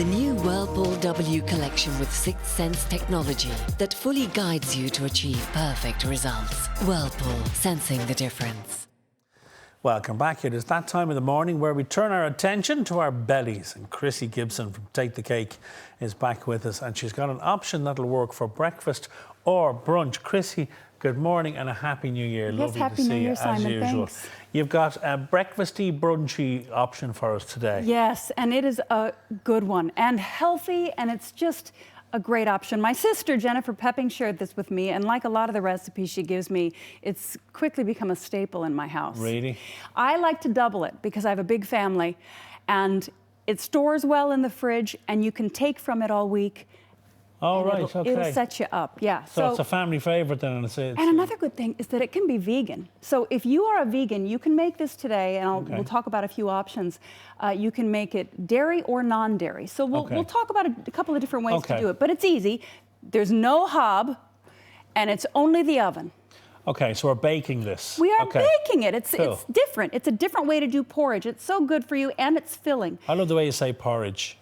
The new Whirlpool W collection with Sixth Sense technology that fully guides you to achieve perfect results. Whirlpool, sensing the difference. Welcome back. It is that time of the morning where we turn our attention to our bellies. And Krissy Gibson from Take the Cake is back with us, and she's got an option that'll work for breakfast or brunch. Krissy, good morning and a happy new year. Yes, lovely happy to see New Year, you Simon. as usual. Thanks. You've got a breakfasty, brunchy option for us today. Yes, and it is a good one and healthy, and it's just a great option. My sister, Jennifer Pepping, shared this with me, and like a lot of the recipes she gives me, it's quickly become a staple in my house. Really? I like to double it because I have a big family, and it stores well in the fridge, and you can take from it all week. Oh, right, It'll okay. set you up, yeah. So it's a family favourite then, and it's and another good thing is that it can be vegan. So if you are a vegan, you can make this today, and we'll talk about a few options. You can make it dairy or non-dairy. So we'll talk about a couple of different ways to do it, but it's easy. There's no hob, and it's only the oven. Okay, so we're baking this. We are baking it. It's Cool. it's different. It's a different way to do porridge. It's so good for you, and it's filling. I love the way you say porridge.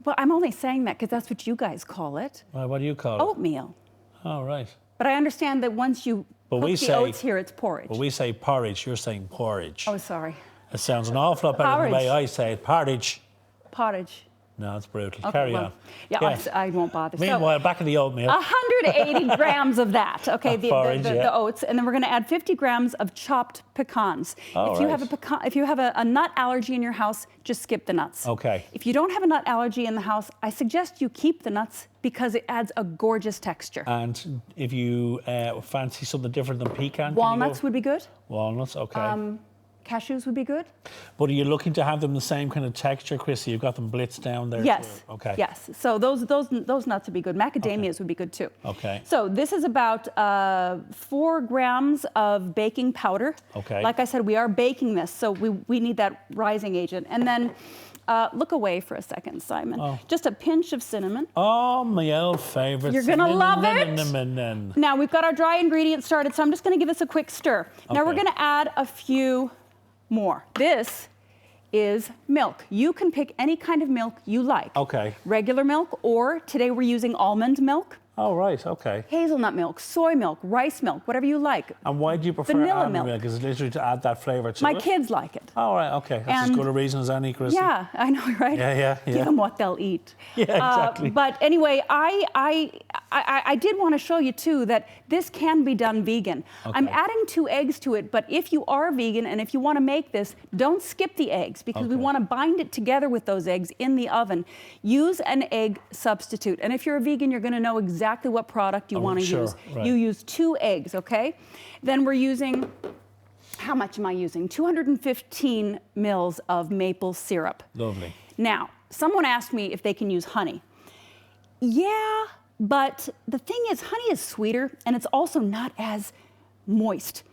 Well, I'm only saying that because that's what you guys call it. Well, what do you call it? Oatmeal. Oh, right. But I understand that once you cook the oats here, it's porridge. But we say porridge, you're saying porridge. Oh, sorry. It sounds an awful lot better than the way I say it. Porridge. Porridge. No, it's brutal. Okay, Carry well, on. Yeah, Yes. I won't bother. Meanwhile, back in the oatmeal. 180 grams of that, okay, Porridge, the oats, and then we're going to add 50 grams of chopped pecans. Oh, if you have a nut allergy in your house, just skip the nuts. Okay. If you don't have a nut allergy in the house, I suggest you keep the nuts because it adds a gorgeous texture. And if you fancy something different than pecan, Walnuts would be good. Walnuts, okay. Cashews would be good. But are you looking to have them the same kind of texture, Krissy? You've got them blitzed down there. Yes. Too. Okay. Yes. So those nuts would be good. Macadamias would be good too. Okay. So this is about 4 grams of baking powder. Okay. Like I said, we are baking this, so we need that rising agent. And then look away for a second, Simon. Oh. Just a pinch of cinnamon. Oh, my old favourite. You're gonna love it. Now we've got our dry ingredients started, so I'm just gonna give this a quick stir. Now we're gonna add a few more. This is milk. You can pick any kind of milk you like. Okay. Regular milk, or today we're using almond milk. Oh, right, okay. Hazelnut milk, soy milk, rice milk, whatever you like. And why do you prefer Vanilla almond milk. milk? Is it literally to add that flavour to it? My kids like it. Oh, right, okay. That's as good a reason as any, Krissy. Yeah, I know, right? Yeah. Give them what they'll eat. Yeah, exactly. But anyway, I did want to show you too that this can be done vegan. Okay. I'm adding 2 eggs to it, but if you are vegan and if you want to make this, don't skip the eggs because we want to bind it together with those eggs in the oven. Use an egg substitute. And if you're a vegan, you're going to know exactly what product you want to use. Right. You use 2 eggs, okay? Then we're using, how much am I using? 215 mils of maple syrup. Lovely. Now, someone asked me if they can use honey. Yeah, but the thing is, honey is sweeter and it's also not as moist.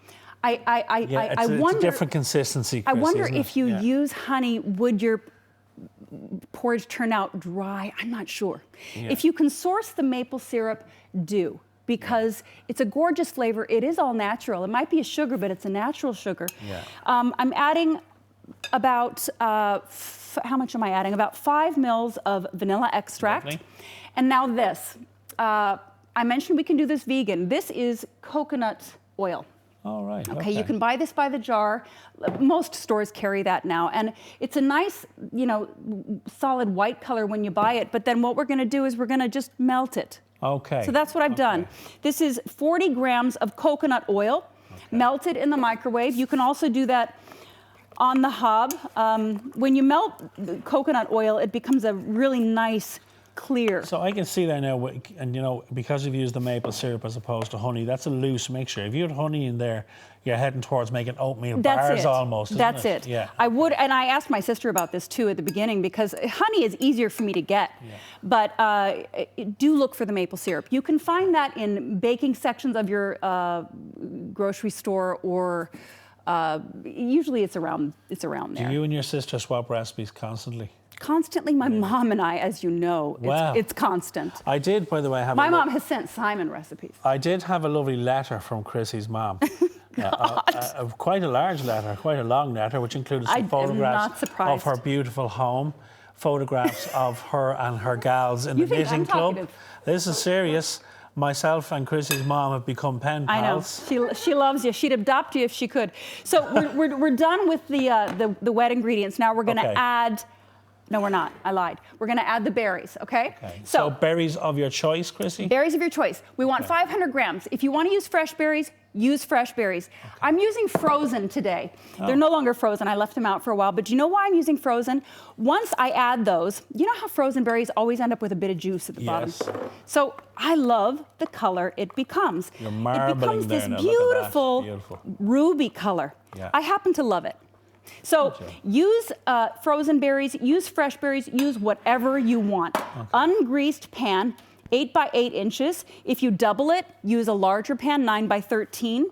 It's a different consistency, Krissy, I wonder isn't if it? you Yeah. use honey, would your porridge turn out dry? I'm not sure. Yeah. If you can source the maple syrup, do. Because it's a gorgeous flavor. It is all natural. It might be a sugar, but it's a natural sugar. Yeah. I'm adding about, how much am I adding? About 5 mils of vanilla extract. Lovely. And now this. I mentioned we can do this vegan. This is coconut oil. All right. Okay, you can buy this by the jar. Most stores carry that now. And it's a nice, solid white color when you buy it. But then what we're going to do is we're going to just melt it. Okay. So that's what I've done. This is 40 grams of coconut oil, melted in the microwave. You can also do that on the hob. When you melt the coconut oil, it becomes a really nice, clear. So I can see that now, and because you've used the maple syrup as opposed to honey, that's a loose mixture. If you had honey in there, you're heading towards making oatmeal bars almost, That's it. Yeah. I would, and I asked my sister about this too at the beginning because honey is easier for me to get. Yeah. But do look for the maple syrup. You can find that in baking sections of your grocery store, or usually it's around there. Do you and your sister swap recipes constantly? Constantly, my mom and I, as you know, it's constant. I did, by the way, have my mom has sent Simon recipes. I did have a lovely letter from Krissy's mom. Quite a large letter, quite a long letter, which included some photographs of her beautiful home. photographs of her and her gals in You the think I'm knitting club. talkative? This is serious. Myself and Krissy's mom have become pen pals. I know. She loves you. She'd adopt you if she could. So we're done with the wet ingredients. Now we're going to Okay. add. No, we're not. I lied. We're going to add the berries, okay? Okay. So berries of your choice, Krissy? berries of your choice. We want 500 grams. If you want to use fresh berries, use fresh berries. Okay. I'm using frozen today. They're no longer frozen. I left them out for a while. But do you know why I'm using frozen? Once I add those, you know how frozen berries always end up with a bit of juice at the bottom? Yes. So I love the color it becomes. You're It marbling becomes there this now. Look at that. beautiful, Beautiful. ruby color. Yeah. I happen to love it. So use frozen berries, use fresh berries, use whatever you want. Okay. Ungreased pan, 8 by 8 inches. If you double it, use a larger pan, 9 by 13.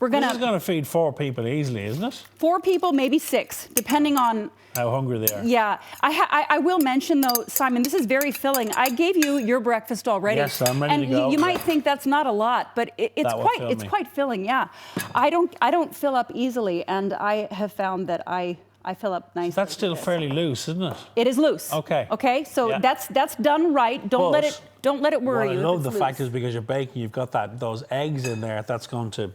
We're This is gonna, going to feed 4 people easily, isn't it? 4 people, maybe 6, depending on. How hungry they are. Yeah, I will mention though, Simon, this is very filling. I gave you your breakfast already. Yes, I'm ready and to go. You might think that's not a lot, but it's That will fill it's me. quite filling. Yeah, I don't fill up easily, and I have found that I fill up nicely. That's still with this. fairly loose, isn't it? It is loose. Okay. Okay, so Yeah. that's done right. Don't let it worry What you. I if love it's the loose. fact is because you're baking, you've got those eggs in there. That's going to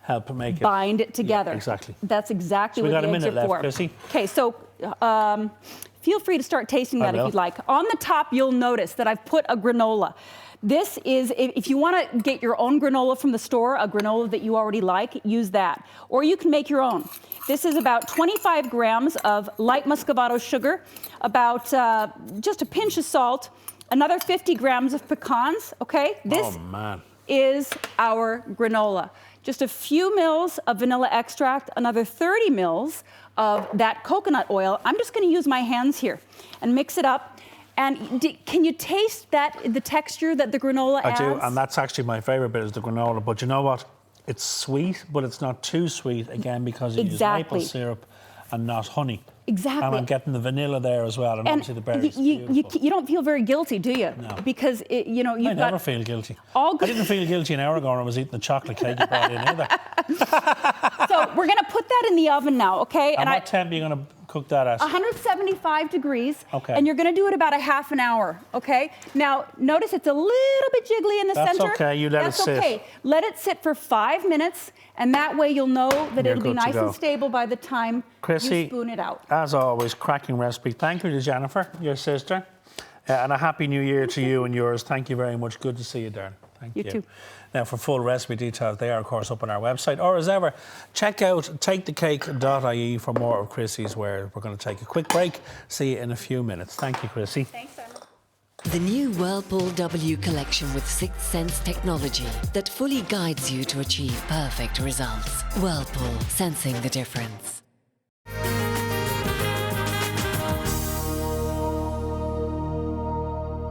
help make it Bind it together. Yeah, exactly. That's exactly So we what got the a eggs minute are for. left, Krissy. Okay, so feel free to start tasting I that if will. you'd like. On the top, you'll notice that I've put a granola. This is, if you want to get your own granola from the store, a granola that you already like, use that. Or you can make your own. This is about 25 grams of light muscovado sugar, about just a pinch of salt, another 50 grams of pecans, okay? This Oh, man. is our granola. Just a few mils of vanilla extract, another 30 mils of that coconut oil. I'm just going to use my hands here and mix it up. And can you taste the texture that the granola adds? I do, and that's actually my favourite bit is the granola. But you know what? It's sweet, but it's not too sweet, again, because you use maple syrup and not honey. Exactly. And I'm getting the vanilla there as well, and obviously the berries. You don't feel very guilty, do you? No. Because, you've I got... never feel guilty. all I good- didn't feel guilty an hour ago when I was eating the chocolate cake you brought in either. So we're going to put that in the oven now, okay? And what temp are you going to cook that at? 175 degrees. Okay. And you're going to do it about a half an hour, okay? Now, notice it's a little bit jiggly in the That's center. okay, you let it sit. That's okay. Let it sit for 5 minutes, and that way you'll know that You're it'll be good to nice go. and stable by the time Krissy, you spoon it out. as always, cracking recipe. Thank you to Jennifer, your sister. And a happy new year to you and yours. Thank you very much. Good to see you, Darren. Thank you. You too. Now, for full recipe details, they are, of course, up on our website. Or, as ever, check out takethecake.ie for more of Krissy's, where we're going to take a quick break. See you in a few minutes. Thank you, Krissy. Thanks, Simon. The new Whirlpool W collection with Sixth Sense technology that fully guides you to achieve perfect results. Whirlpool, sensing the difference.